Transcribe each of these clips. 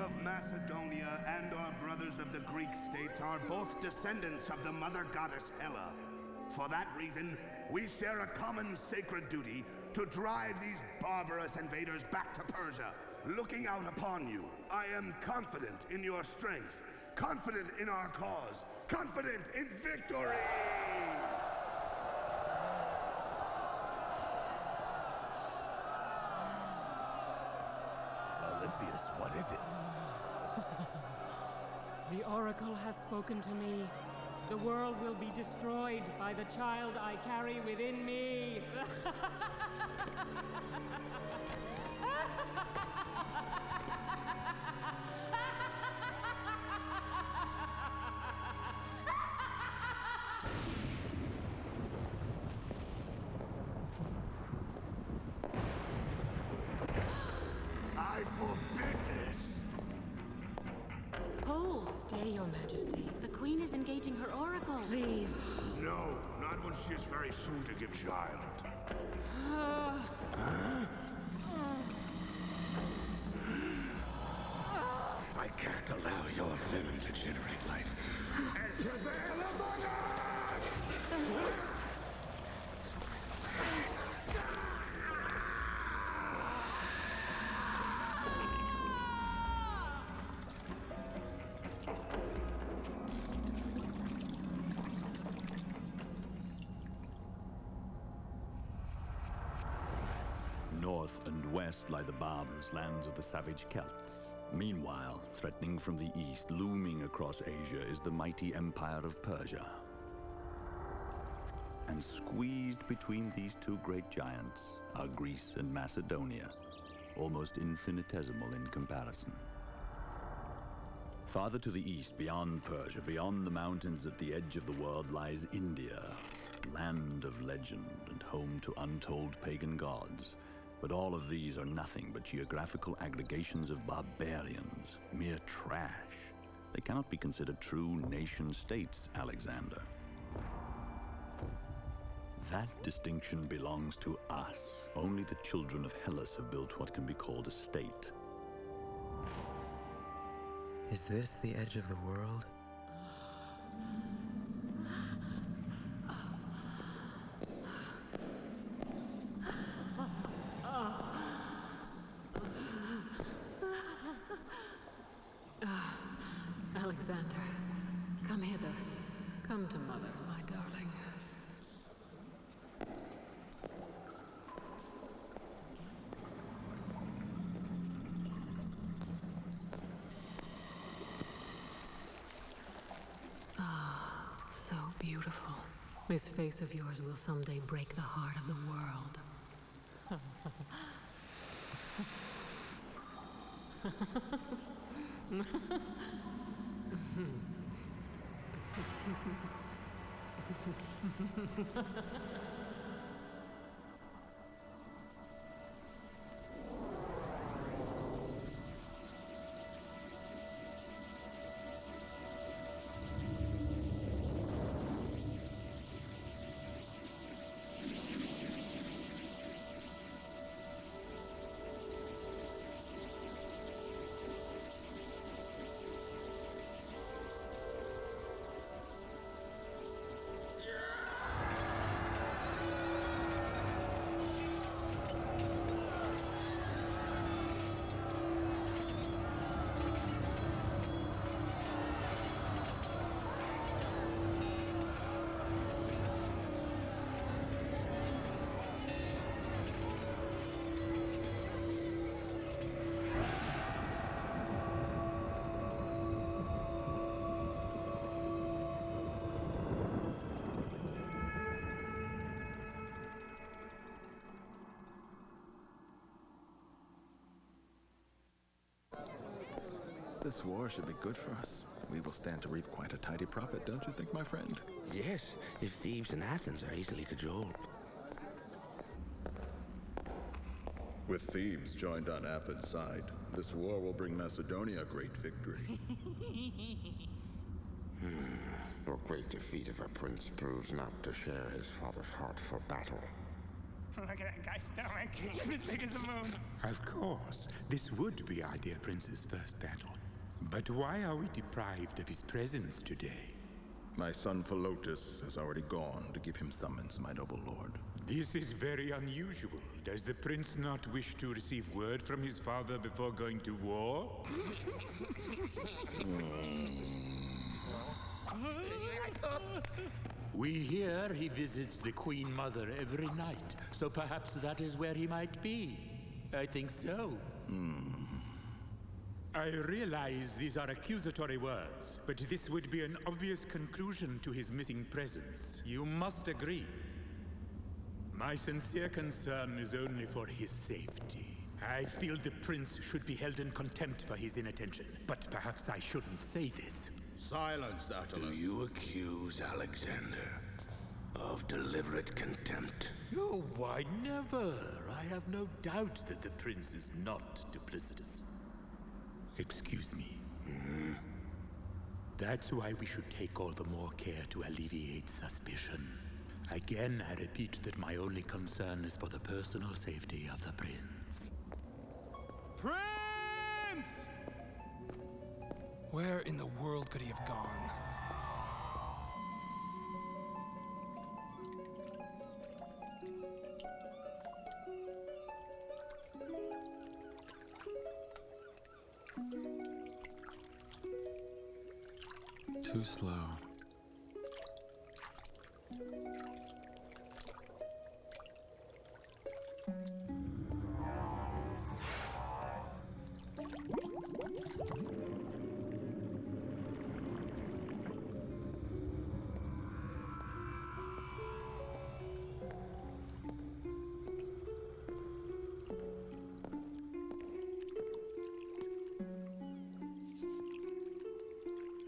of Macedonia and our brothers of the Greek states are both descendants of the mother goddess Hela. For that reason, we share a common sacred duty to drive these barbarous invaders back to Persia. Looking out upon you, I am confident in your strength, confident in our cause, confident in victory! Olympius, what is it? The oracle has spoken to me. The world will be destroyed by the child I carry within me. I forbid this! Hold, stay, Your Majesty. The Queen is engaging her oracle. Please. No, not when she is very soon to give child. I can't allow your venom to generate life. North and west lie the barbers, lands of the savage Celts. Meanwhile, threatening from the east, looming across Asia, is the mighty empire of Persia. And squeezed between these two great giants are Greece and Macedonia, almost infinitesimal in comparison. Farther to the east, beyond Persia, beyond the mountains at the edge of the world, lies India, land of legend and home to untold pagan gods. But all of these are nothing but geographical aggregations of barbarians, mere trash. They cannot be considered true nation-states, Alexander. That distinction belongs to us. Only the children of Hellas have built what can be called a state. Is this the edge of the world? Alexander, come hither. Come to Mother, my darling. Ah, so beautiful. This face of yours will someday break the heart of the world. This war should be good for us. We will stand to reap quite a tidy profit, don't you think, my friend? Yes, if thieves in Athens are easily cajoled. With Thebes joined on Athens' side, this war will bring Macedonia great victory. A great defeat if our prince proves not to share his father's heart for battle. Look at that guy's stomach. As big as the moon. Of course, this would be our dear prince's first battle. But why are we deprived of his presence today? My son Philotas has already gone to give him summons, my noble lord. This is very unusual. Does the prince not wish to receive word from his father before going to war? We hear he visits the Queen Mother every night, so perhaps that is where he might be. I think so. I realize these are accusatory words, but this would be an obvious conclusion to his missing presence. You must agree. My sincere concern is only for his safety. I feel the prince should be held in contempt for his inattention, but perhaps I shouldn't say this. Silence, Attalus. Do you accuse Alexander of deliberate contempt? Oh, why never? I have no doubt that the prince is not duplicitous. Excuse me. That's why we should take all the more care to alleviate suspicion. Again, I repeat that my only concern is for the personal safety of the prince. Prince! Where in the world could he have gone? Too slow.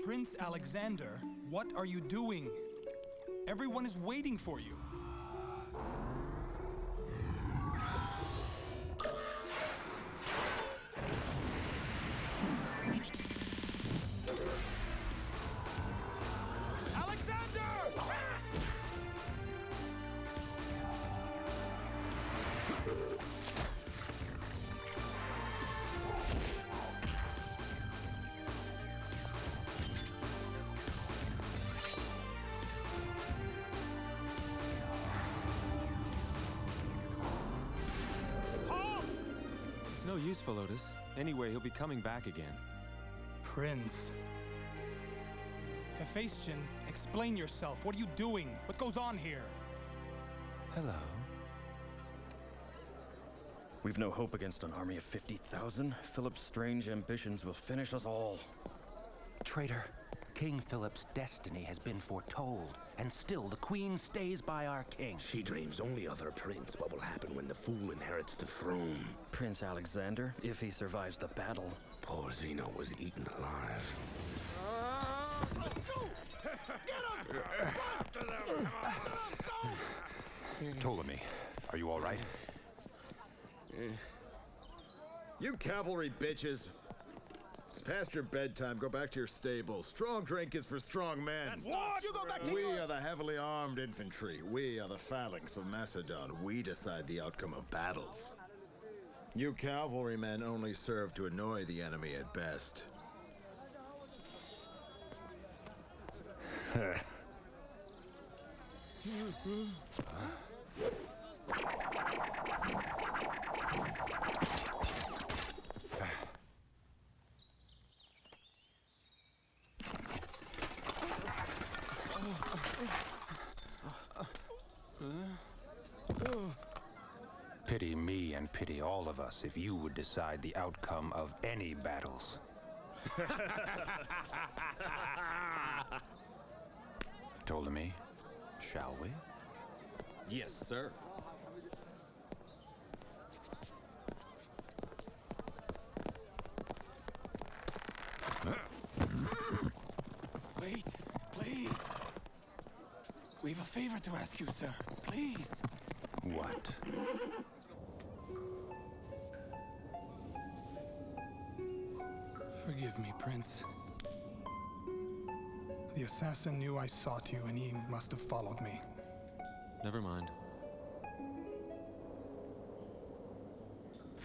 Prince Alexander, what are you doing? Everyone is waiting for you. No use, Philotas. Anyway, he'll be coming back again. Prince. Hephaestion, explain yourself. What are you doing? What goes on here? Hello. We've no hope against an army of 50,000. Philip's strange ambitions will finish us all. Traitor, King Philip's destiny has been foretold, and still the queen stays by our king. She dreams only of her prince, what will happen when the fool inherits the throne. Prince Alexander, if he survives the battle. Poor Zeno was eaten alive. Ptolemy, are you all right? You cavalry bitches. It's past your bedtime. Go back to your stable. Strong drink is for strong men. What? You go back to We yours. are the heavily armed infantry. We are the phalanx of Macedon. We decide the outcome of battles. You cavalrymen only serve to annoy the enemy at best. Pity me and pity all of us if you would decide the outcome of any battles. Ptolemy, shall we? Yes, sir. Wait, please. We've a favor to ask you, sir. Please. What? Forgive me, Prince. The assassin knew I sought you, and he must have followed me. Never mind.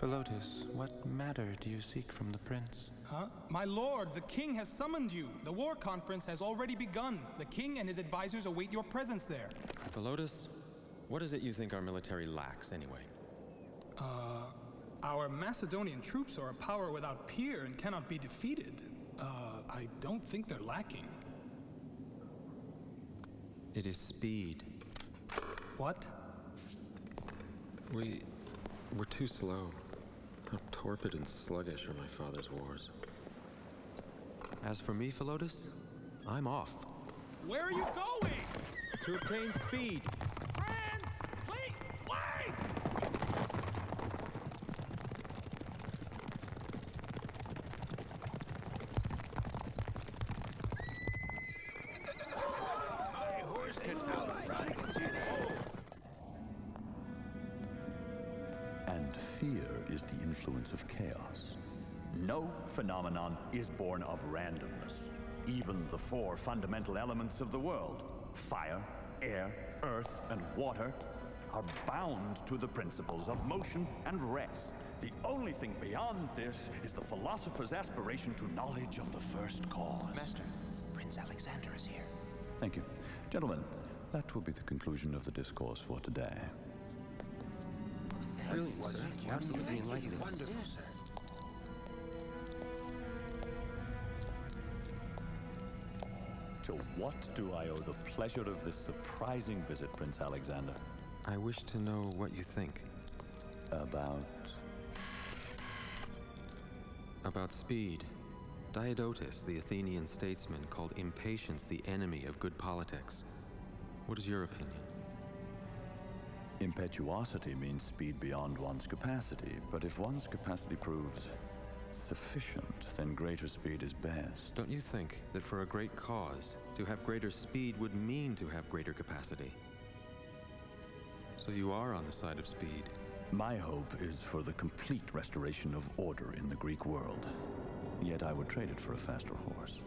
Philotas, what matter do you seek from the prince? Huh? My lord, the king has summoned you. The war conference has already begun. The king and his advisors await your presence there. Philotas, what is it you think our military lacks, anyway? Our Macedonian troops are a power without peer and cannot be defeated. I don't think they're lacking. It is speed. What? We're too slow. How torpid and sluggish are my father's wars. As for me, Philotas, I'm off. Where are you going? To obtain speed. Friends, please, wait! My horse can outrun. And fear is the influence of chaos. No phenomenon is born of randomness. Even the four fundamental elements of the world, fire, air, earth, and water, are bound to the principles of motion and rest. The only thing beyond this is the philosopher's aspiration to knowledge of the first cause. Master, Prince Alexander is here. Thank you. Gentlemen, that will be the conclusion of the discourse for today. Brilliant, sir. Absolutely enlightening. Wonderful, sir. To what do I owe the pleasure of this surprising visit, Prince Alexander? I wish to know what you think. About speed. Diodotus, the Athenian statesman, called impatience the enemy of good politics. What is your opinion? Impetuosity means speed beyond one's capacity, but if one's capacity proves sufficient, then greater speed is best. Don't you think that for a great cause, to have greater speed would mean to have greater capacity? So you are on the side of speed. My hope is for the complete restoration of order in the Greek world. Yet I would trade it for a faster horse.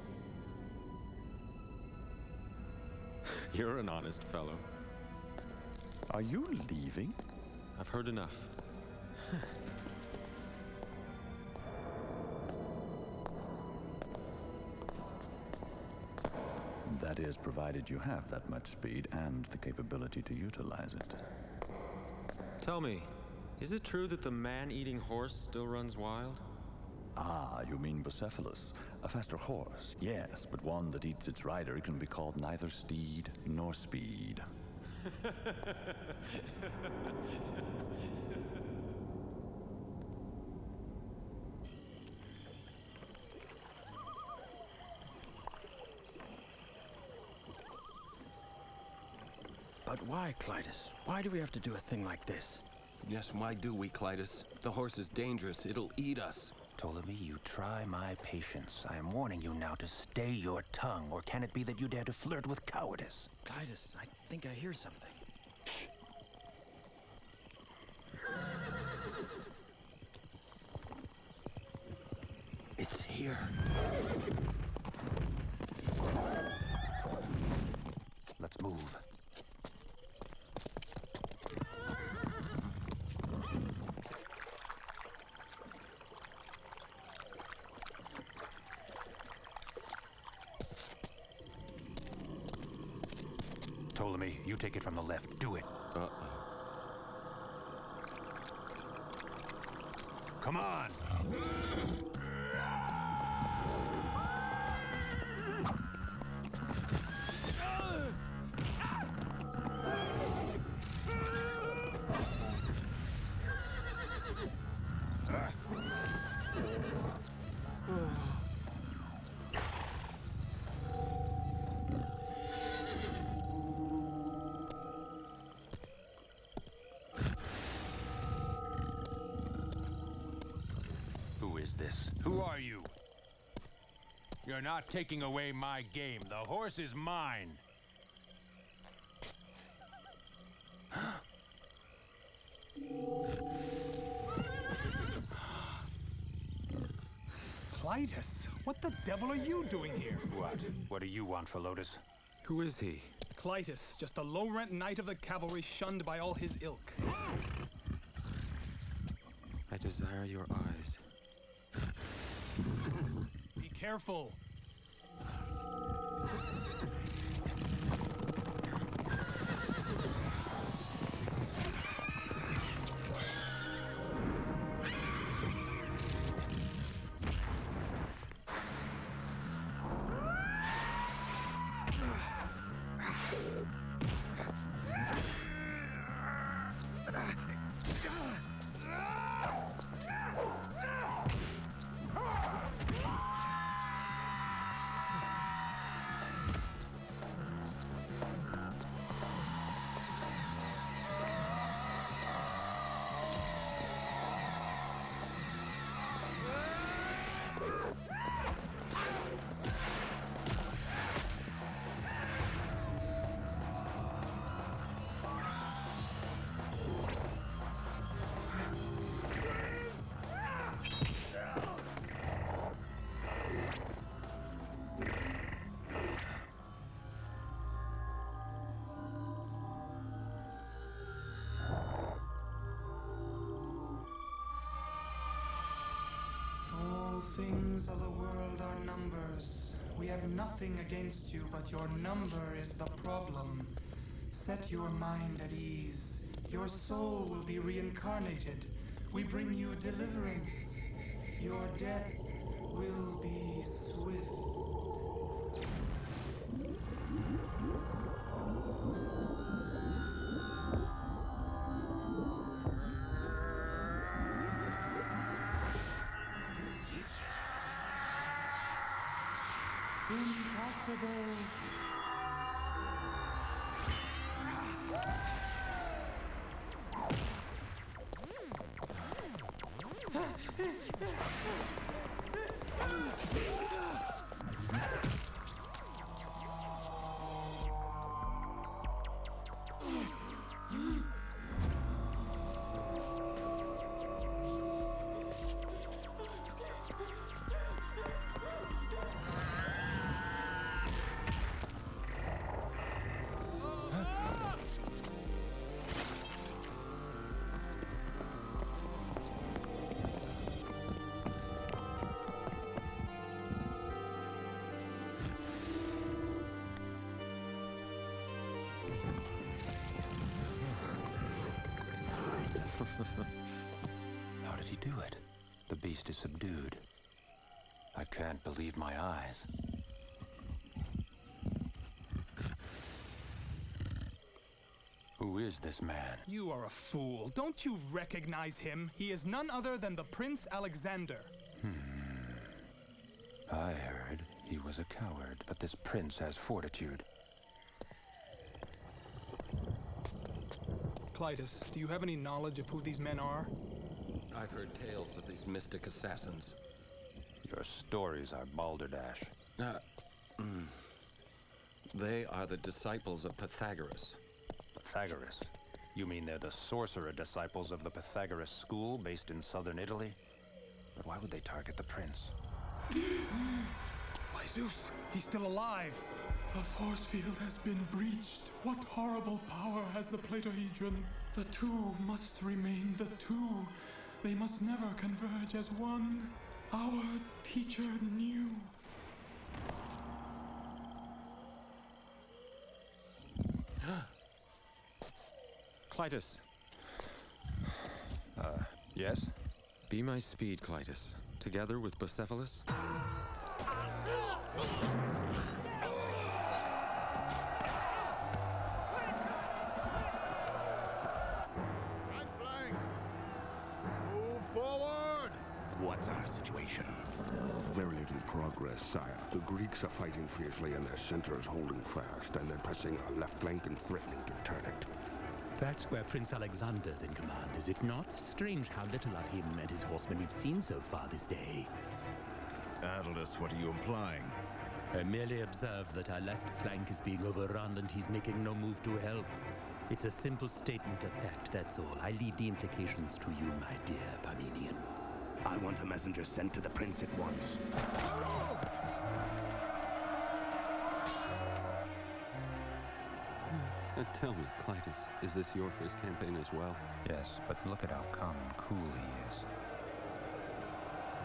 You're an honest fellow. Are you leaving? I've heard enough. That is, provided you have that much speed and the capability to utilize it. Tell me, is it true that the man-eating horse still runs wild? Ah, you mean Bucephalus. A faster horse, yes, but one that eats its rider can be called neither steed nor speed. But why, Clytus? Why do we have to do a thing like this? Yes, why do we, Clytus? The horse is dangerous. It'll eat us. Ptolemy, you try my patience. I am warning you now to stay your tongue, or can it be that you dare to flirt with cowardice? Clytus, I think I hear something. It's here. Let's move. Ptolemy, you take it from the left. Do it. Uh-oh. Come on! Who are you? You're not taking away my game. The horse is mine. Clytus, what the devil are you doing here? What? What do you want, Philotas? Who is he? Clytus, just a low-rent knight of the cavalry shunned by all his ilk. I desire your eyes. Be careful. All things of the world are numbers. We have nothing against you, but your number is the problem. Set your mind at ease. Your soul will be reincarnated. We bring you deliverance. Your death will be swift. Impossible. How did he do it? The beast is subdued. I can't believe my eyes. Who is this man? You are a fool. Don't you recognize him? He is none other than the Prince Alexander. I heard he was a coward, but this prince has fortitude. Clytus, do you have any knowledge of who these men are? I've heard tales of these mystic assassins. Your stories are balderdash. They are the disciples of Pythagoras. Pythagoras? You mean they're the sorcerer disciples of the Pythagoras school based in southern Italy? But why would they target the prince? By Zeus, he's still alive. The force field has been breached. What horrible power has the Platohedron? The two must remain the two. They must never converge as one. Our teacher knew. Clytus. Yes? Be my speed, Clytus. Together with Bucephalus. Right flank! Move forward! What's our situation? Very little progress, sire. The Greeks are fighting fiercely and their center is holding fast, and they're pressing our left flank and threatening to turn it. That's where Prince Alexander's in command, is it not? Strange how little of him and his horsemen we've seen so far this day. Atlas, what are you implying? I merely observe that our left flank is being overrun and he's making no move to help. It's a simple statement of fact, that's all. I leave the implications to you, my dear Parmenian. I want a messenger sent to the prince at once. Tell me, Clytus, is this your first campaign as well? Yes, but look at how calm and cool he is.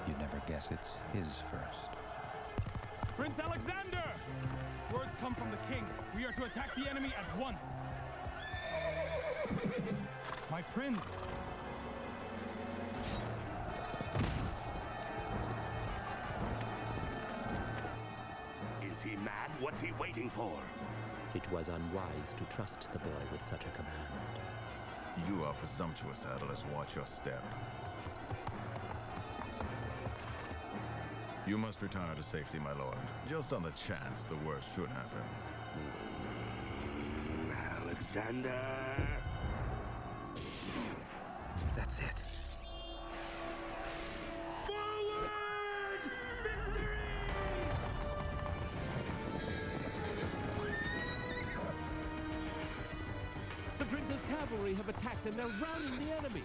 You'd never guess it's his first. Prince Alexander! Words come from the king. We are to attack the enemy at once. My prince! Is he mad? What's he waiting for? It was unwise to trust the boy with such a command. You are presumptuous, Attalus. Watch your step. You must retire to safety, my lord. Just on the chance the worst should happen. Alexander! That's it. The Prince's cavalry have attacked and they're routing the enemy.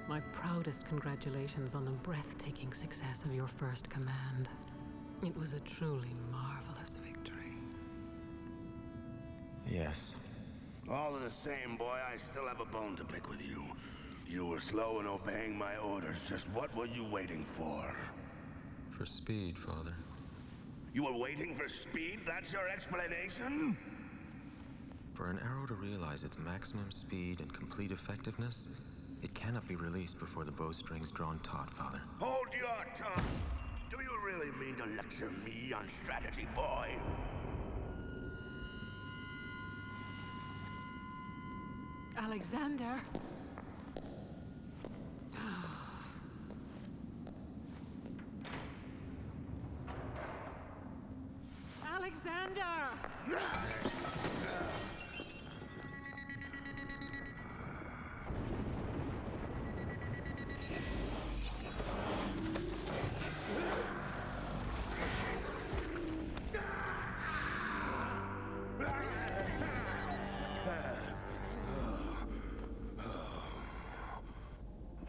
My proudest congratulations on the breathtaking success of your first command. It was a truly marvelous victory. Yes. All the same, boy, I still have a bone to pick with you. You were slow in obeying my orders. Just what were you waiting for? For speed, Father. You were waiting for speed? That's your explanation? For an arrow to realize its maximum speed and complete effectiveness, it cannot be released before the bowstring's drawn taut, Father. Hold your tongue! Do you really mean to lecture me on strategy, boy? Alexander! Alexander!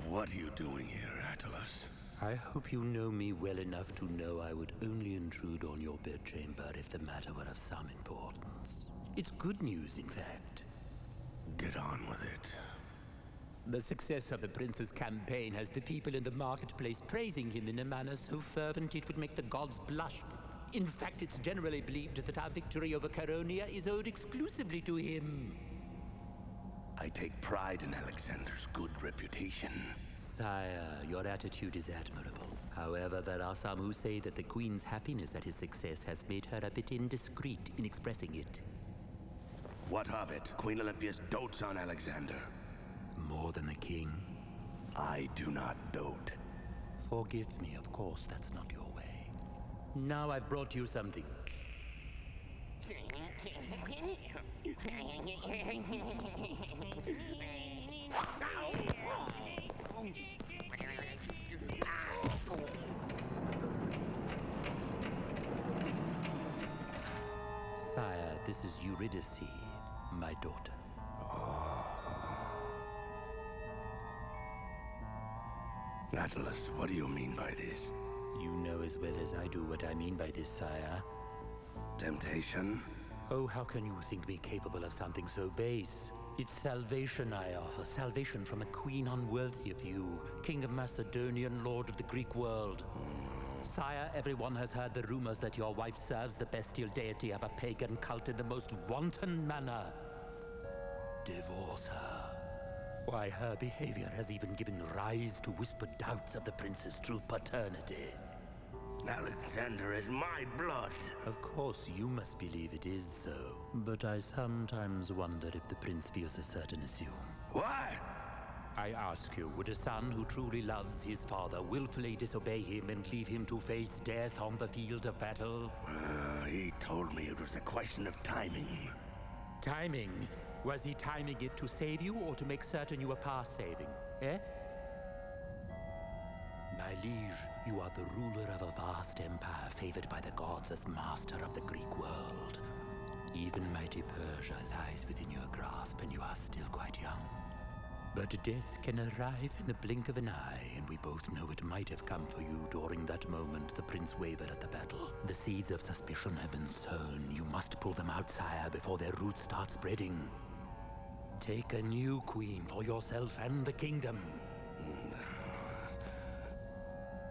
What are you doing here, Attalus? I hope you know me well enough to know I would only intrude on your bedchamber if the matter were of some importance. It's good news, in fact. Get on with it. The success of the Prince's campaign has the people in the marketplace praising him in a manner so fervent it would make the gods blush. In fact, it's generally believed that our victory over Caronia is owed exclusively to him. I take pride in Alexander's good reputation. Sire, your attitude is admirable. However, there are some who say that the Queen's happiness at his success has made her a bit indiscreet in expressing it. What of it? Queen Olympias dotes on Alexander. More than the king? I do not dote. Forgive me, of course that's not your way. Now I've brought you something. Sire, this is Eurydice, my daughter. Atlas, what do you mean by this? You know as well as I do what I mean by this, sire. Temptation? Oh, how can you think me capable of something so base? It's salvation I offer, salvation from a queen unworthy of you, King of Macedonia and Lord of the Greek world. Sire, everyone has heard the rumors that your wife serves the bestial deity of a pagan cult in the most wanton manner. Divorce her. Why, her behavior has even given rise to whispered doubts of the prince's true paternity. Alexander is my blood. Of course, you must believe it is so. But I sometimes wonder if the prince feels as certain as you. Why? I ask you, would a son who truly loves his father willfully disobey him and leave him to face death on the field of battle? He told me it was a question of timing. Timing? Was he timing it to save you or to make certain you were past saving? Eh? My liege, you are the ruler of a vast empire favored by the gods as master of the Greek world. Even mighty Persia lies within your grasp and you are still quite young. But death can arrive in the blink of an eye, and we both know it might have come for you during that moment the prince wavered at the battle. The seeds of suspicion have been sown. You must pull them out, sire, before their roots start spreading. Take a new queen for yourself and the kingdom.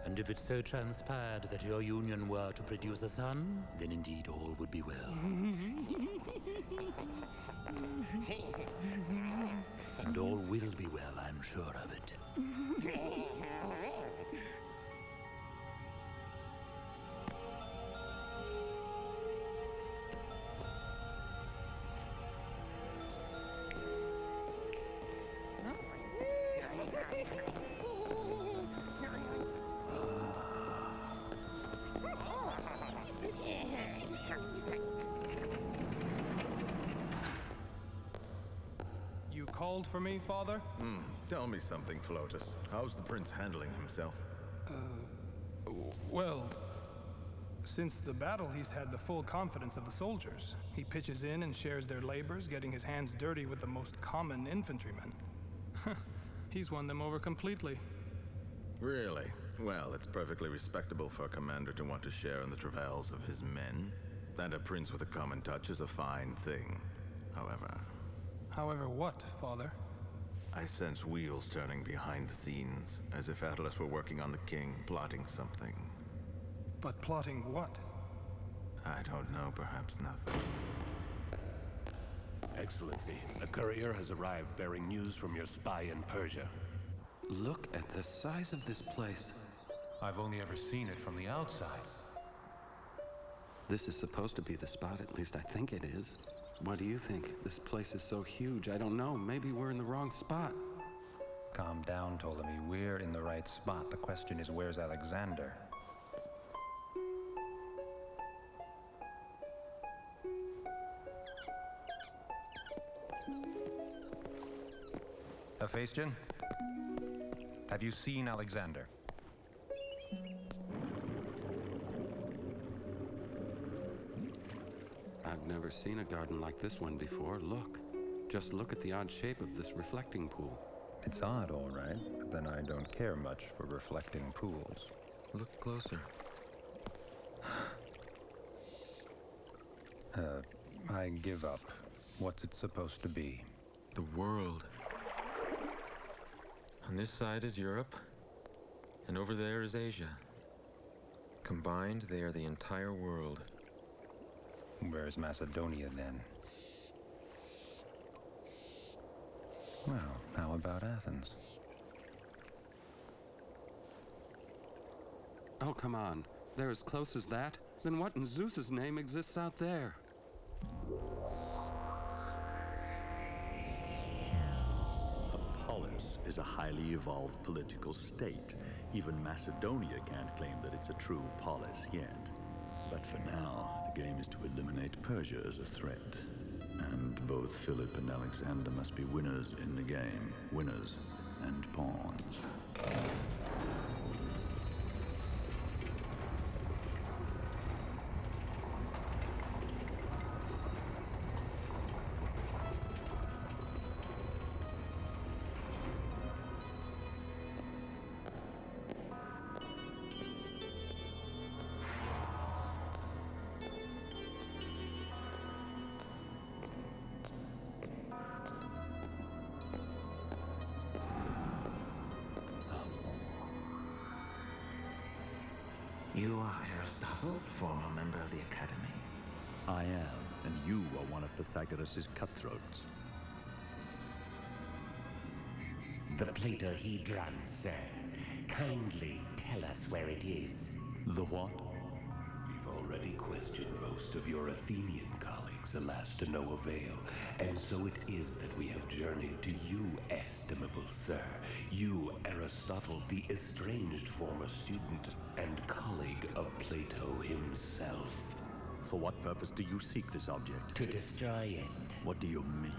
And if it so transpired that your union were to produce a son, then indeed all would be well. And all will be well, I'm sure of it. You called for me, Father? Tell me something, Philotas. How's the prince handling himself? Well, since the battle, he's had the full confidence of the soldiers. He pitches in and shares their labors, getting his hands dirty with the most common infantrymen. He's won them over completely. Really? Well, it's perfectly respectable for a commander to want to share in the travails of his men. And a prince with a common touch is a fine thing. However what, Father? I sense wheels turning behind the scenes, as if Atlas were working on the king, plotting something. But plotting what? I don't know, perhaps nothing. Excellency, a courier has arrived bearing news from your spy in Persia. Look at the size of this place. I've only ever seen it from the outside. This is supposed to be the spot, at least I think it is. What do you think? This place is so huge, I don't know. Maybe we're in the wrong spot. Calm down, Ptolemy. We're in the right spot. The question is, where's Alexander? Hephaestion? Have you seen Alexander? I've never seen a garden like this one before. Look. Just look at the odd shape of this reflecting pool. It's odd, all right, but then I don't care much for reflecting pools. Look closer. I give up. What's it supposed to be? The world. On this side is Europe, and over there is Asia. Combined, they are the entire world. Where's Macedonia, then? Well, how about Athens? Oh, come on. They're as close as that? Then what in Zeus's name exists out there? A polis is a highly evolved political state. Even Macedonia can't claim that it's a true polis yet. But for now, the game is to eliminate Persia as a threat. And both Philip and Alexander must be winners in the game. Winners and pawns. You are Aristotle, former member of the Academy. I am, and you are one of Pythagoras' cutthroats. The Platohedron, sir. Kindly tell us where it is. The what? We've already questioned most of your Athenian colleagues, alas to no avail. And so it is that we have journeyed to you, estimable sir. You, Aristotle, the estranged former student and colleague of Plato himself. For what purpose do you seek this object? To destroy it. What do you mean?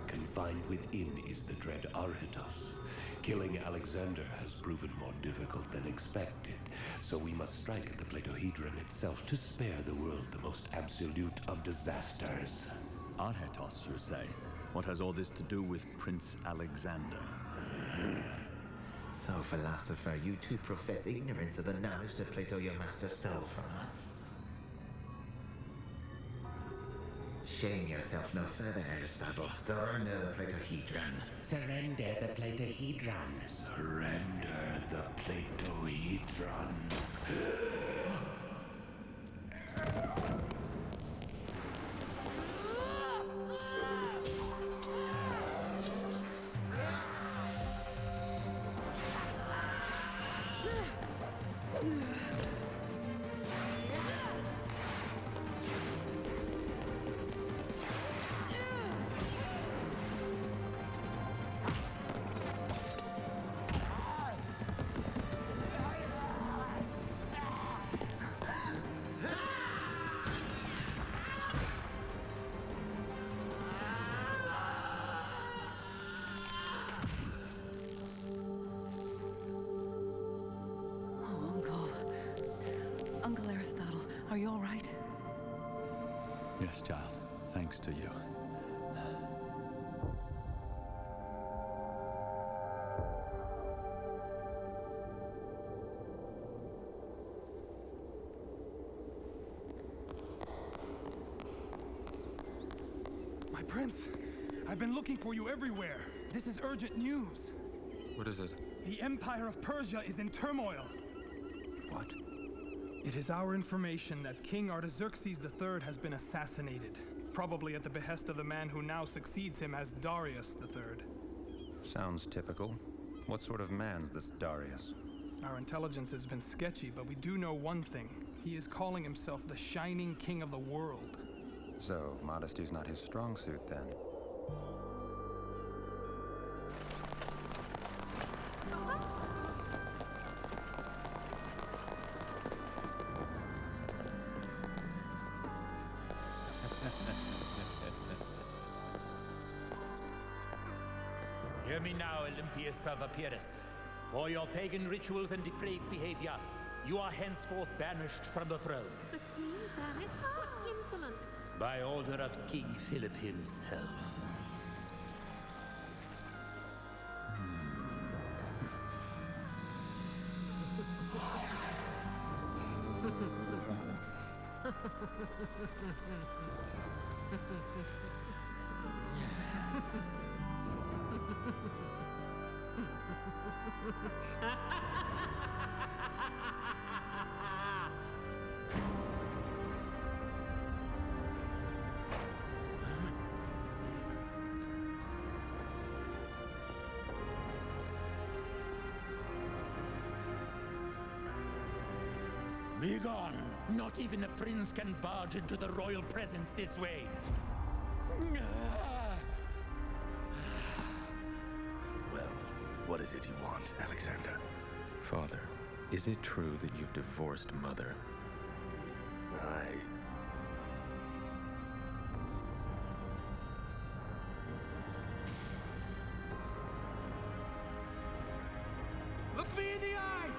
Confined within is the dread Arhetos. Killing Alexander has proven more difficult than expected, so we must strike at the Platohedron itself to spare the world the most absolute of disasters. Arhetos, you say? What has all this to do with Prince Alexander? So, philosopher, you too profess ignorance of the knowledge that Plato, your master, stole from us. Shame yourself no further, Aristotle. Surrender the Platohedron. Surrender the Platohedron. Surrender the Platohedron. Uncle Aristotle, are you all right? Yes, child. Thanks to you. My prince, I've been looking for you everywhere. This is urgent news. What is it? The Empire of Persia is in turmoil. What? It is our information that King Artaxerxes III has been assassinated, probably at the behest of the man who now succeeds him as Darius III. Sounds typical. What sort of man's this Darius? Our intelligence has been sketchy, but we do know one thing. He is calling himself the Shining King of the World. So, modesty's not his strong suit, then. Hear me now, Olympius of Epirus. For your pagan rituals and depraved behavior, you are henceforth banished from the throne. But please, Ernest, what insolence! By order of King Philip himself. Be gone! Not even a prince can barge into the royal presence this way. Well, what is it you want, Alexander? Father, is it true that you've divorced Mother? Look me in the eye!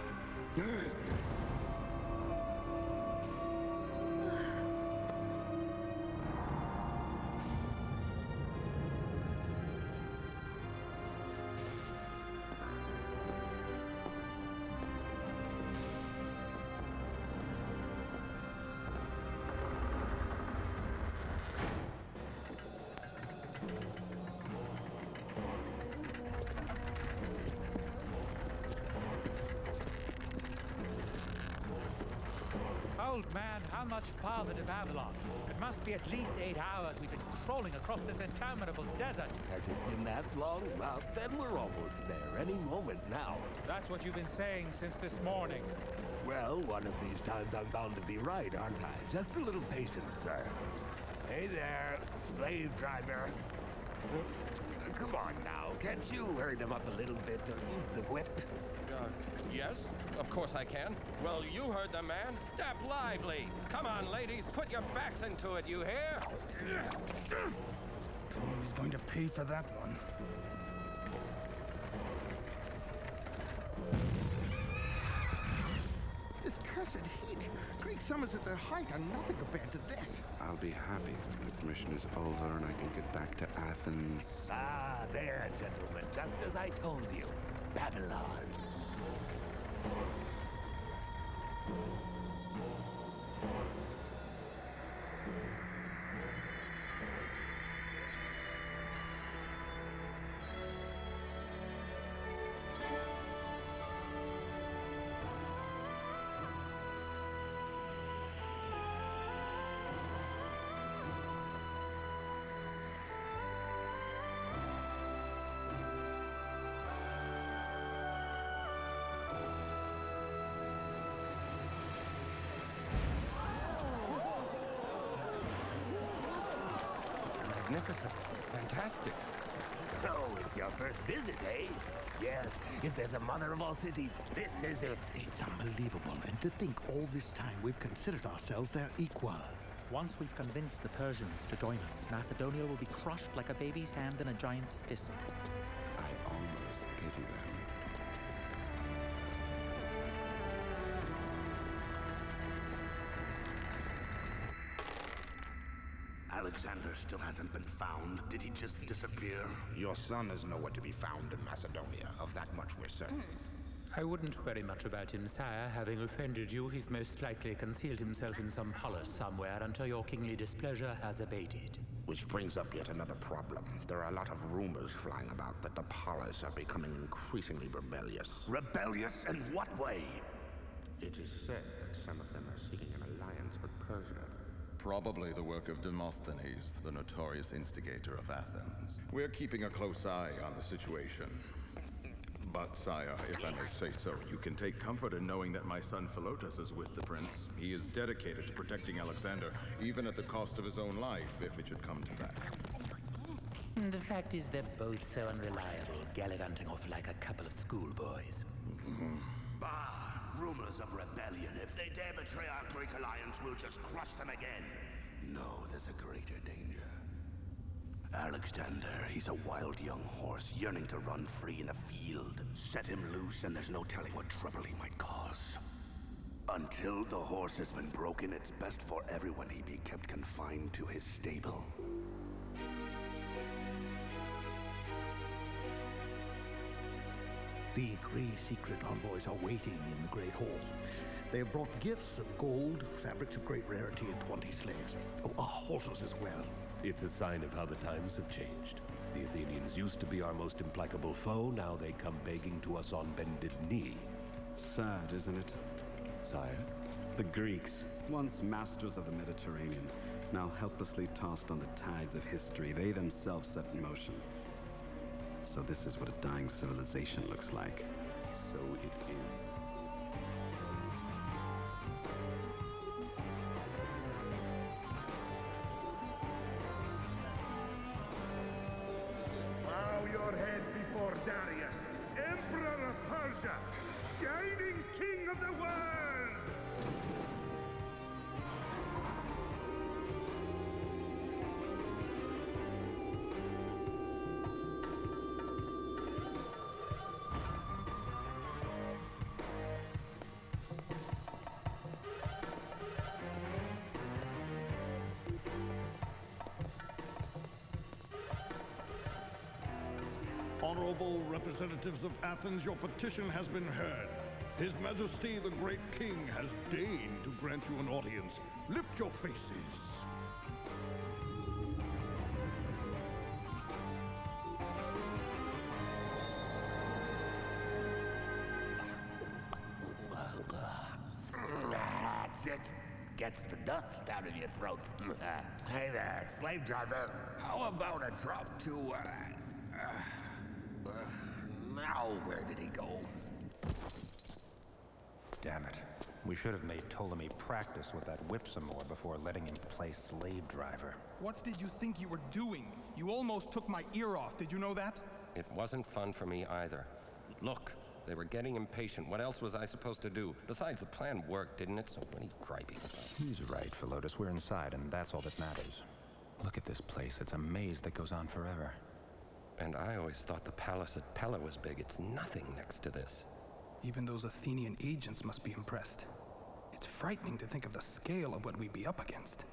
Old man, how much farther to Babylon? It must be at least 8 hours. We've been crawling across this interminable desert. Has it been that long? Well, then we're almost there. Any moment now. That's what you've been saying since this morning. Well, one of these times I'm bound to be right, aren't I? Just a little patience, sir. Hey there, slave driver. Come on now, can't you hurry them up a little bit or use the whip? Yes, of course I can. Well, you heard the man. Step lively. Come on, ladies, put your backs into it, you hear? He's going to pay for that one. This cursed heat! Greek summers at their height are nothing compared to this. I'll be happy when this mission is over and I can get back to Athens. Ah, there, gentlemen, just as I told you. Babylon. Magnificent. Fantastic. Oh, it's your first visit, eh? Yes, if there's a mother of all cities, this is it. It's unbelievable, and to think all this time we've considered ourselves their equal. Once we've convinced the Persians to join us, Macedonia will be crushed like a baby's hand in a giant's fist. I almost pity them. Alexander still hasn't been found. Did he just disappear? Your son is nowhere to be found in Macedonia. Of that much we're certain. I wouldn't worry much about him, sire. Having offended you, he's most likely concealed himself in some palace somewhere until your kingly displeasure has abated. Which brings up yet another problem. There are a lot of rumors flying about that the Polis are becoming increasingly rebellious. Rebellious in what way? It is said that some of them are seeking an alliance with Persia. Probably the work of Demosthenes, the notorious instigator of Athens. We're keeping a close eye on the situation. But, sire, if I may say so, you can take comfort in knowing that my son Philotas is with the prince. He is dedicated to protecting Alexander, even at the cost of his own life, if it should come to that. The fact is they're both so unreliable, gallivanting off like a couple of schoolboys. Bah! Rumors of rebellion. If they dare betray our Greek alliance, we'll just crush them again. No, there's a greater danger. Alexander, he's a wild young horse, yearning to run free in a field. Set him loose, and there's no telling what trouble he might cause. Until the horse has been broken, it's best for everyone he be kept confined to his stable. The 3 secret envoys are waiting in the Great Hall. They have brought gifts of gold, fabrics of great rarity, and 20 slaves. Oh, horses as well. It's a sign of how the times have changed. The Athenians used to be our most implacable foe. Now they come begging to us on bended knee. Sad, isn't it? Sire? The Greeks, once masters of the Mediterranean, now helplessly tossed on the tides of history they themselves set in motion. So this is what a dying civilization looks like. So it is. Bow your heads before Darius, Emperor of Persia, shining king of the world! Honorable representatives of Athens, your petition has been heard. His Majesty the Great King has deigned to grant you an audience. Lift your faces. That's it. Gets the dust out of your throat. Hey there, slave driver. How about a drop to, now where did he go? Damn it. We should have made Ptolemy practice with that whip some more before letting him play slave driver. What did you think you were doing? You almost took my ear off, did you know that? It wasn't fun for me either. Look, they were getting impatient. What else was I supposed to do? Besides, the plan worked, didn't it? So what are you griping about? He's right, Philotus. We're inside, and that's all that matters. Look at this place. It's a maze that goes on forever. And I always thought the palace at Pella was big. It's nothing next to this. Even those Athenian agents must be impressed. It's frightening to think of the scale of what we'd be up against.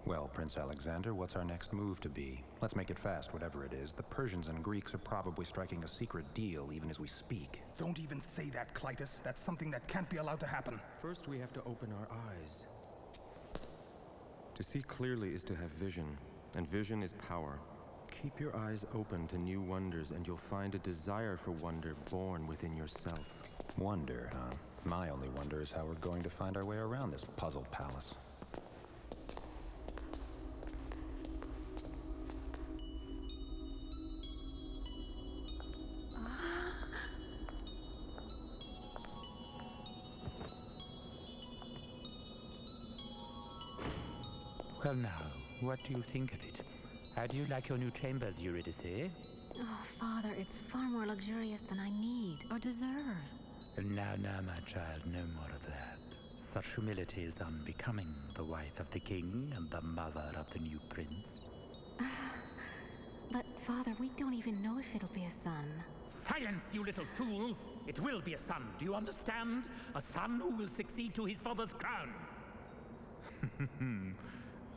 Well, Prince Alexander, what's our next move to be? Let's make it fast, whatever it is. The Persians and Greeks are probably striking a secret deal even as we speak. Don't even say that, Clytus. That's something that can't be allowed to happen. First, we have to open our eyes. To see clearly is to have vision, and vision is power. Keep your eyes open to new wonders, and you'll find a desire for wonder born within yourself. Wonder, huh? My only wonder is how we're going to find our way around this puzzle palace. Well now, what do you think of it? How do you like your new chambers, Eurydice? Oh, Father, it's far more luxurious than I need or deserve. Now, my child, no more of that. Such humility is unbecoming the wife of the king and the mother of the new prince. But, Father, we don't even know if it'll be a son. Silence, you little fool! It will be a son, do you understand? A son who will succeed to his father's crown.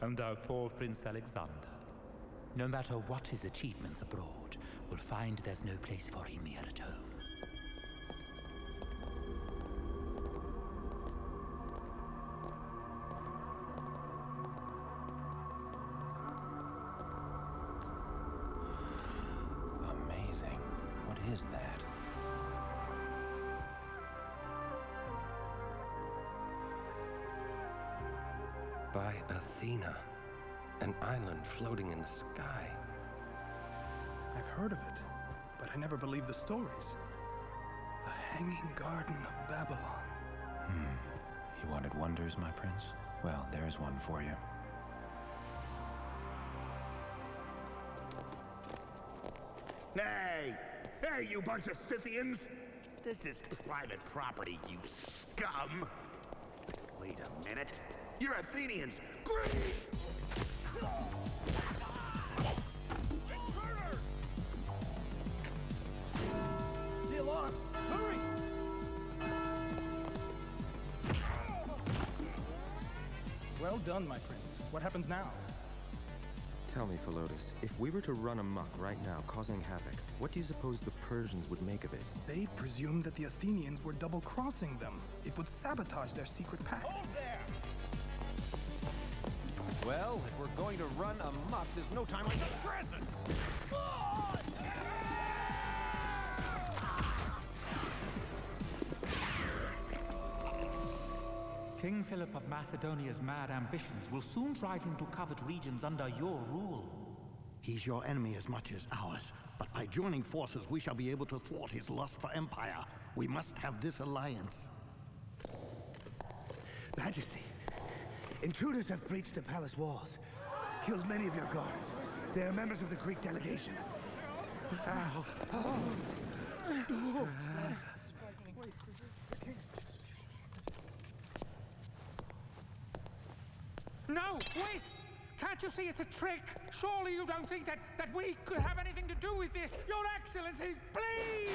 And our poor Prince Alexander. No matter what his achievements abroad, will find there's no place for him here at home. Amazing. What is that? By Athena. An island floating in the sky. I've heard of it, but I never believed the stories. The Hanging Garden of Babylon. You wanted wonders, my prince? Well, there's one for you. Hey! Hey, you bunch of Scythians! This is private property, you scum! Wait a minute. You're Athenians! Greeks! The alarm! Hurry! Well done, my prince. What happens now? Tell me, Philotus, if we were to run amok right now, causing havoc, what do you suppose the Persians would make of it? They presumed that the Athenians were double-crossing them. It would sabotage their secret pact. Hold there! Well, if we're going to run amok, there's no time like the present! King Philip of Macedonia's mad ambitions will soon drive him to covet regions under your rule. He's your enemy as much as ours, but by joining forces, we shall be able to thwart his lust for empire. We must have this alliance. Majesty, intruders have breached the palace walls, killed many of your guards. They are members of the Greek delegation. No, wait! Can't you see it's a trick? Surely you don't think that we could have anything to do with this? Your Excellencies, please!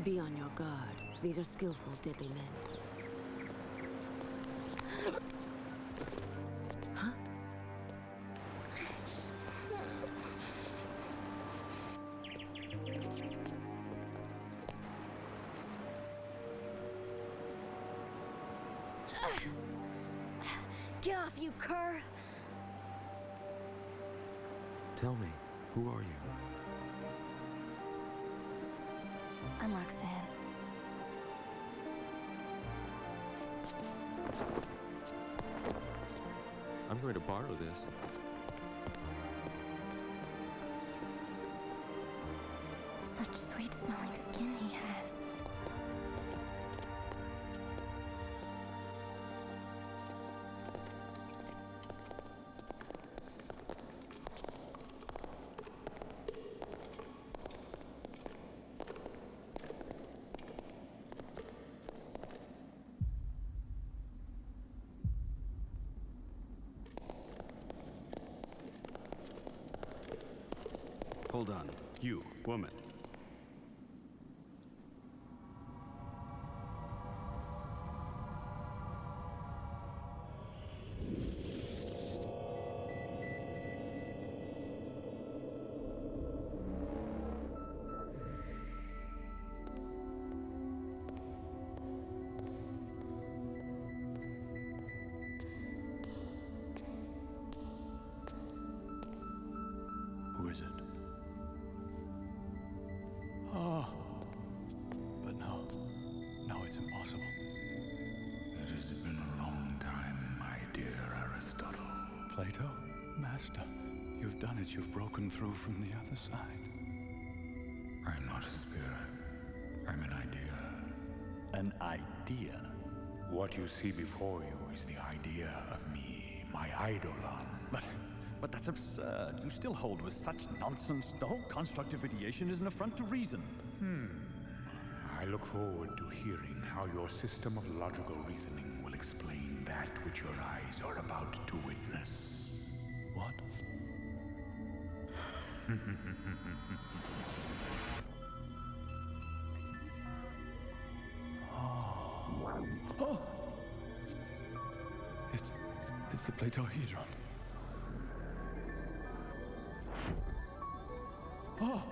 Be on your guard. These are skillful, deadly men. Huh? Get off, you cur! Tell me, who are you? I'm Roxanne. I'm going to borrow this. Such sweet-smelling skin he has. Hold on. You, woman. Who is it? Oh. But no. No, it's impossible. It has been a long time, my dear Aristotle. Plato? Master, you've done it. You've broken through from the other side. I'm not a spirit. I'm an idea. An idea? What you see before you is the idea of me, my eidolon. But that's absurd. You still hold with such nonsense. The whole construct of ideation is an affront to reason. I look forward to hearing how your system of logical reasoning will explain that which your eyes are about to witness. What? Oh! It's the Platohedron. Oh!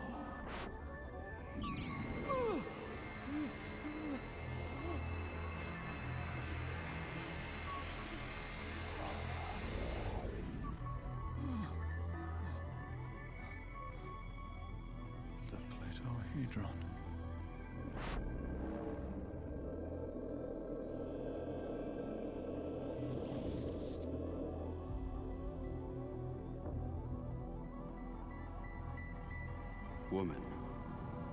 The Platohedron. Woman,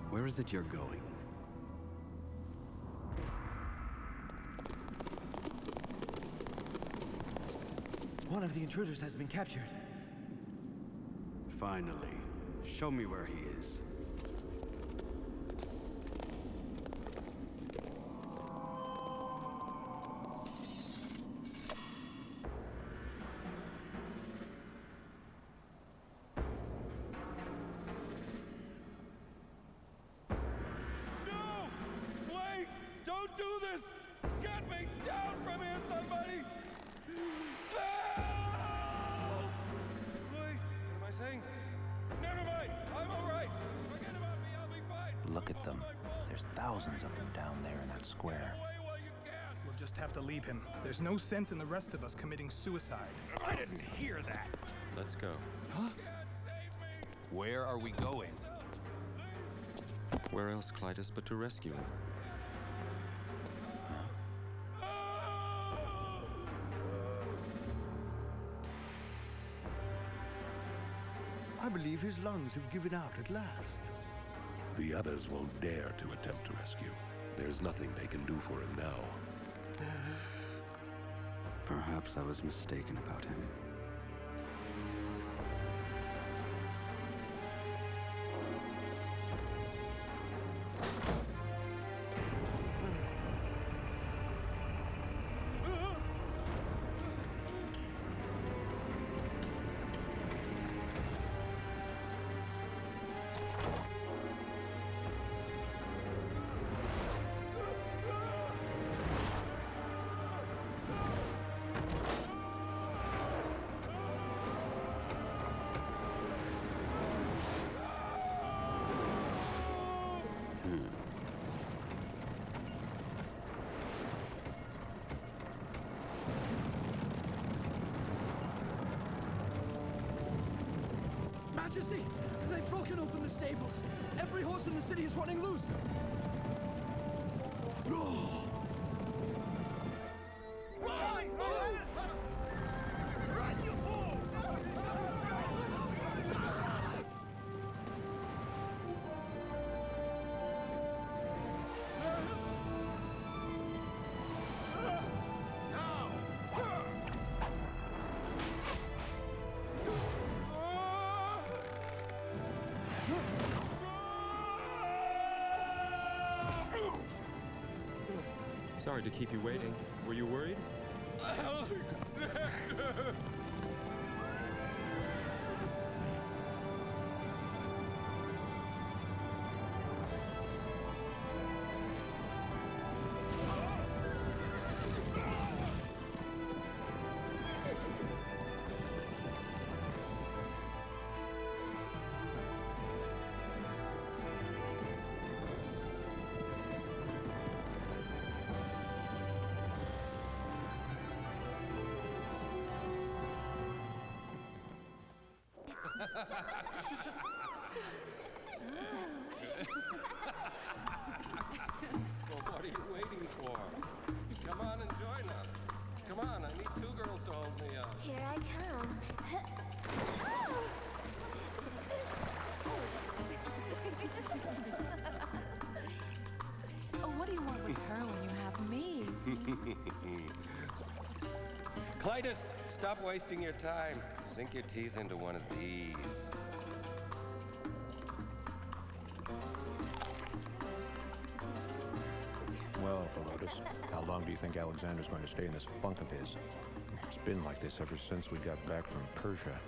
where is it you're going? One of the intruders has been captured. Finally. Show me where he is. Don't do this! Get me down from here, somebody! Help! Wait, what am I saying? Never mind, I'm all right. Forget about me, I'll be fine. Look at them. There's thousands of them down there in that square. We'll just have to leave him. There's no sense in the rest of us committing suicide. I didn't hear that. Let's go. Huh? Where are we going? Where else, Clytus, but to rescue him? I believe his lungs have given out at last. The others won't dare to attempt to rescue. There's nothing they can do for him now. Perhaps I was mistaken about him. Majesty, they've broken open the stables. Every horse in the city is running loose. Sorry to keep you waiting. Were you worried? Alexander! Well, what are you waiting for? Come on and join us. Come on, I need 2 girls to hold me up. Here I come. Oh, what do you want with her when you have me? Clytus, stop wasting your time. Sink your teeth into one of these. Well, Philotus, how long do you think Alexander's going to stay in this funk of his? It's been like this ever since we got back from Persia.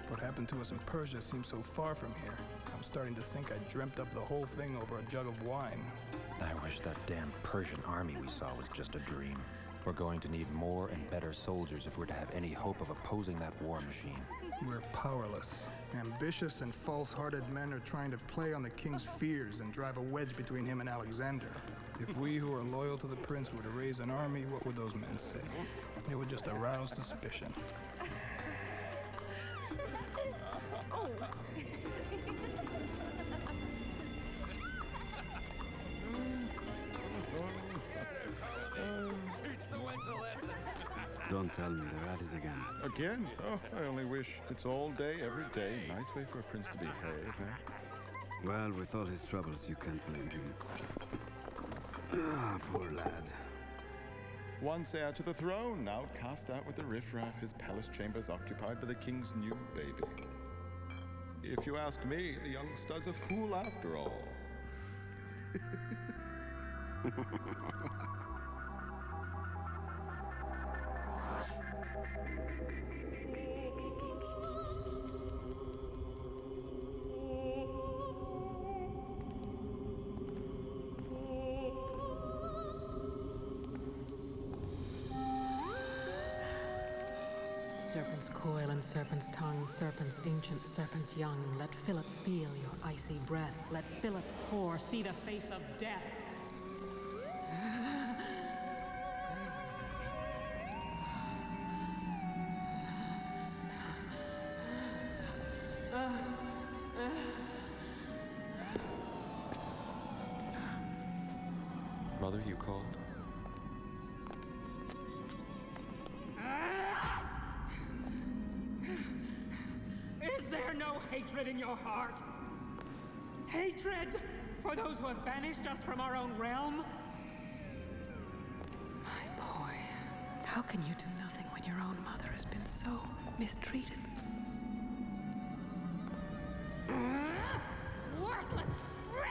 What happened to us in Persia seems so far from here. I'm starting to think I dreamt up the whole thing over a jug of wine. I wish that damn Persian army we saw was just a dream. We're going to need more and better soldiers if we're to have any hope of opposing that war machine. We're powerless. Ambitious and false-hearted men are trying to play on the king's fears and drive a wedge between him and Alexander. If we who are loyal to the prince were to raise an army, what would those men say? It would just arouse suspicion. Teach the wench a lesson. Don't tell me they're at it again. Again? Oh, I only wish it's all day, every day. Nice way for a prince to behave, eh? Well, with all his troubles, you can't blame him. Ah, poor lad. Once heir to the throne, now cast out with the riffraff, his palace chambers occupied by the king's new baby. If you ask me, the young stud's a fool after all. Serpent's coil and serpent's tongue, serpent's ancient, serpent's young. Let Philip feel your icy breath. Let Philip's whore see the face of death. Mother, you called? Is there no hatred in your heart? Hatred for those who have banished us from our own realm? My boy, how can you do nothing when your own mother has been so mistreated? Worthless wretch!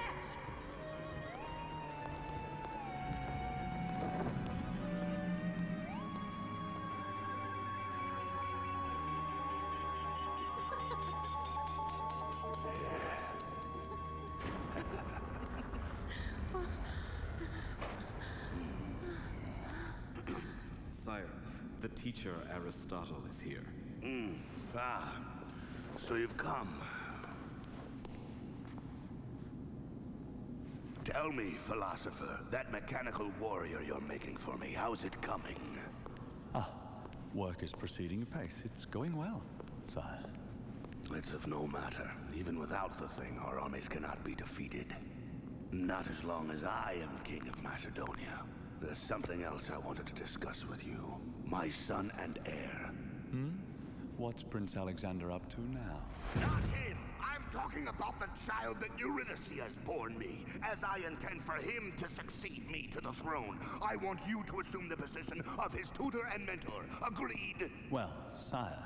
Sire, the teacher Aristotle is here. So you've come. Tell me, philosopher, that mechanical warrior you're making for me, how's it coming? Work is proceeding apace. It's going well, sire. It's of no matter. Even without the thing, our armies cannot be defeated. Not as long as I am king of Macedonia. There's something else I wanted to discuss with you. My son and heir. What's Prince Alexander up to now? Not him! I'm talking about the child that Eurydice has borne me, as I intend for him to succeed me to the throne. I want you to assume the position of his tutor and mentor. Agreed? Well, sire,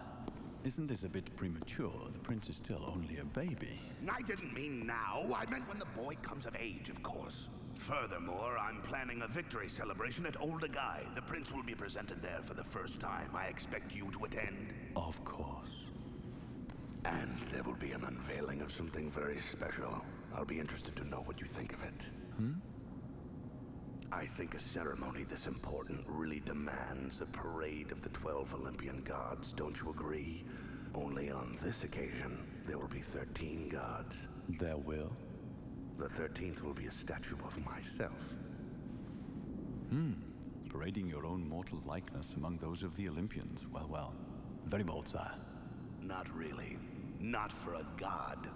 isn't this a bit premature? The prince is still only a baby. I didn't mean now. I meant when the boy comes of age, of course. Furthermore, I'm planning a victory celebration at Oldegai. The prince will be presented there for the first time. I expect you to attend. Of course. And there will be an unveiling of something very special. I'll be interested to know what you think of it. I think a ceremony this important really demands a parade of the 12 Olympian gods, don't you agree? Only on this occasion, there will be 13 gods. There will? The 13th will be a statue of myself. Parading your own mortal likeness among those of the Olympians. Well, well. Very bold, sire. Not really. Not for a god.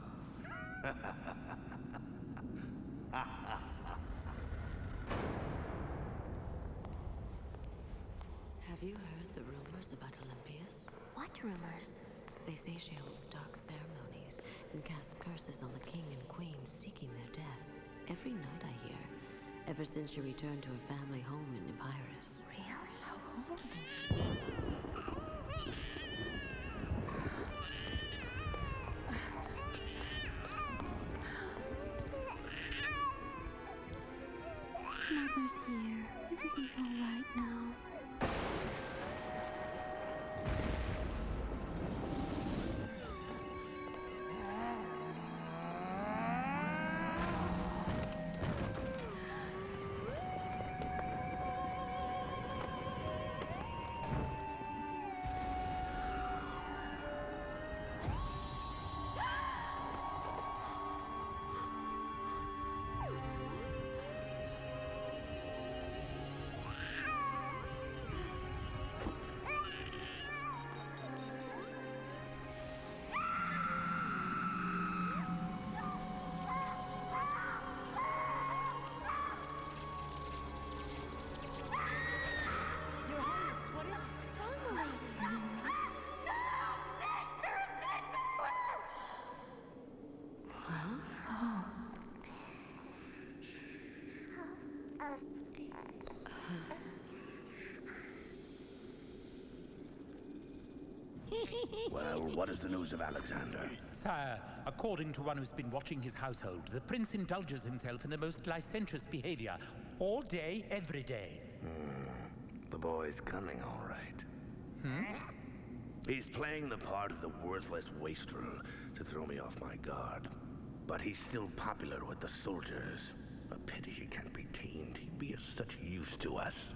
Have you heard the rumors about Olympias? What rumors? They say she holds dark ceremonies and casts curses on the king and queen seeking their death. Every night I hear, ever since she returned to her family home in Epirus. Really? How horrible. Mother's here. Everything's all right now. Well, what is the news of Alexander? Sire, according to one who's been watching his household, the prince indulges himself in the most licentious behavior. All day, every day. The boy's cunning, all right. He's playing the part of the worthless wastrel to throw me off my guard. But he's still popular with the soldiers. A pity he can't be tamed. He'd be of such use to us.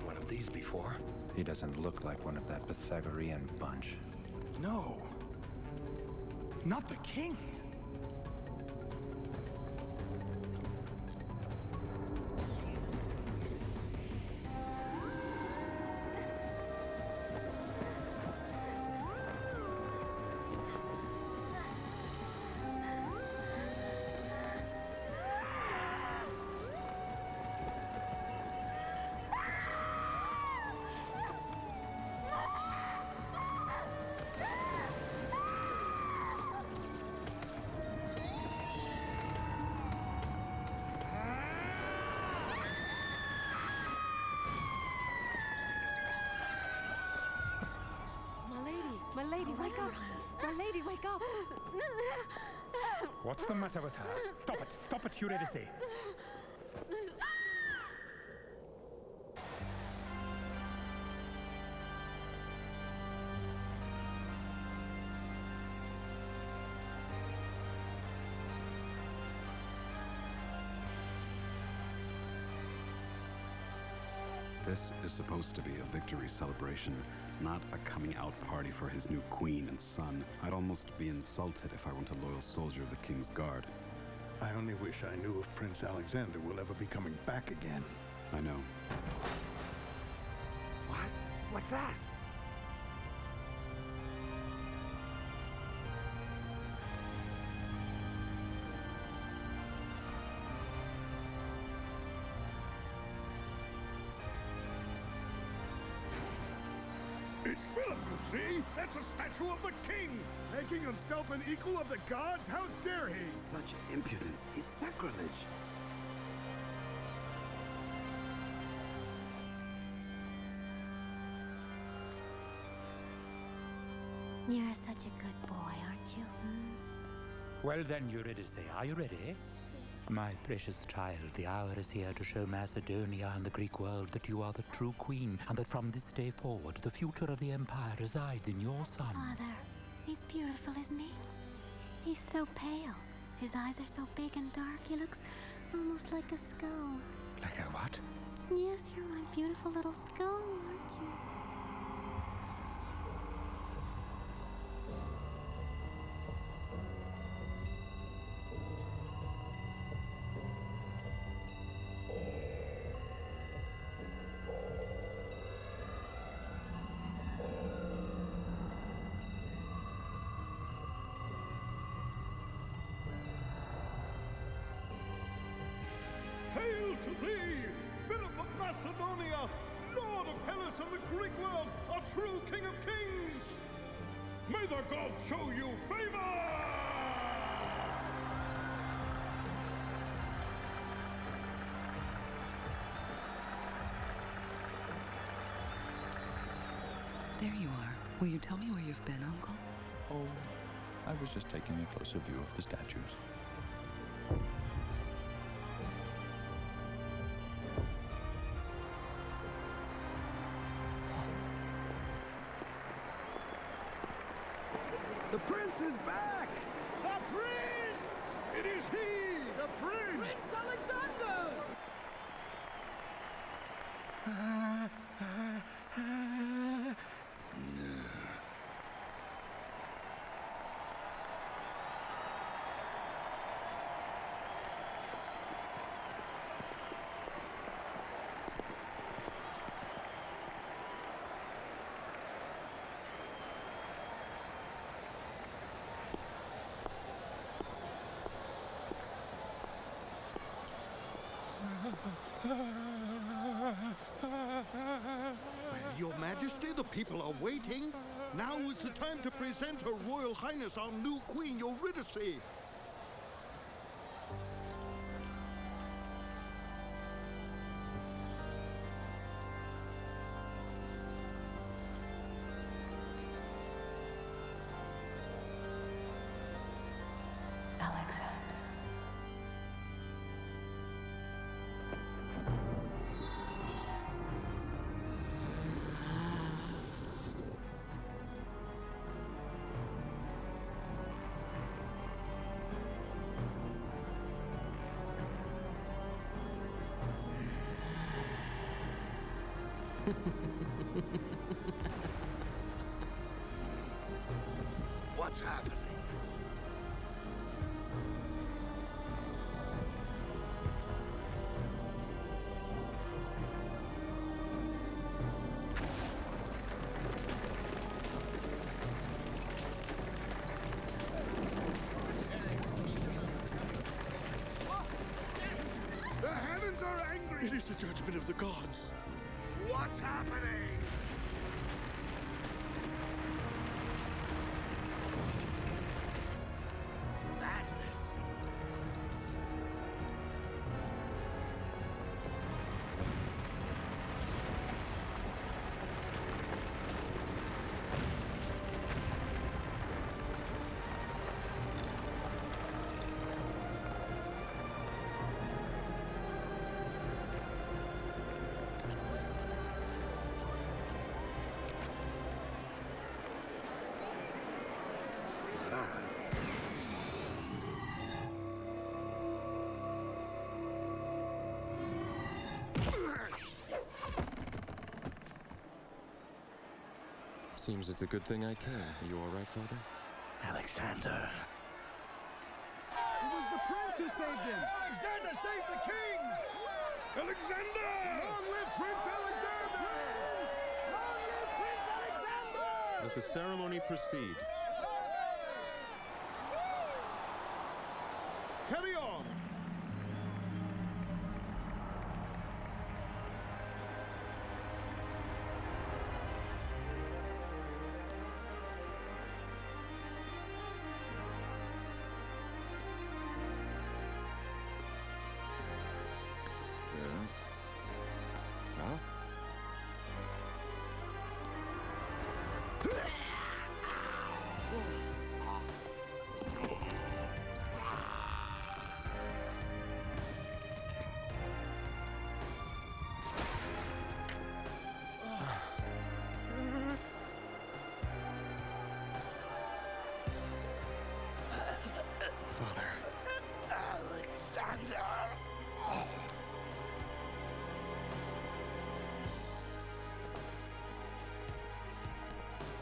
one of these before. He doesn't look like one of that Pythagorean bunch. No. Not the king. My lady, wake up! My lady, wake up! What's the matter with her? Stop it! Stop it, Eurydice! This is supposed to be a victory celebration, not a coming out party for his new queen and son. I'd almost be insulted if I weren't a loyal soldier of the King's Guard. I only wish I knew if Prince Alexander will ever be coming back again. I know. What? What's that? It's Philip, you see? That's a statue of the king! Making himself an equal of the gods? How dare he? Such impudence. It's sacrilege. You're such a good boy, aren't you? Well then, Eurydice, are you ready? My precious child, the hour is here to show Macedonia and the Greek world that you are the true queen, and that from this day forward, the future of the empire resides in your son. Father, he's beautiful, isn't he? He's so pale. His eyes are so big and dark, he looks almost like a skull. Like a what? Yes, you're my beautiful little skull, aren't you? Hail to thee, Philip of Macedonia, Lord of Hellas and the Greek world, a true king of kings! May the gods show you favor! There you are. Will you tell me where you've been, Uncle? Oh, I was just taking a closer view of the statues. The prince is back! The prince! It is he, the prince! Prince Alexander! Your Majesty, the people are waiting. Now is the time to present Her Royal Highness, our new Queen, Eurydice. What's happening? The heavens are angry! It is the judgment of the gods. What's happening? Madness! Seems it's a good thing I came. Are you all right, Father? Alexander. It was the prince who saved him! Alexander saved the king! Alexander! Long live Prince Alexander! Long live Prince Alexander! Let the ceremony proceed. Carry on!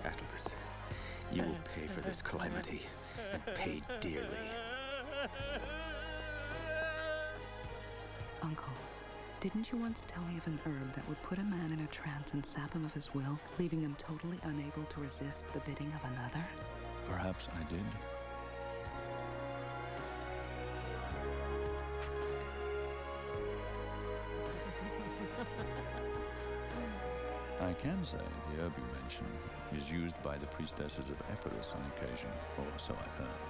Atlas, you will pay for this calamity, and pay dearly. Uncle, didn't you once tell me of an herb that would put a man in a trance and sap him of his will, leaving him totally unable to resist the bidding of another? Perhaps I did. I can say the herb you mention is used by the priestesses of Epirus on occasion, or so I've heard.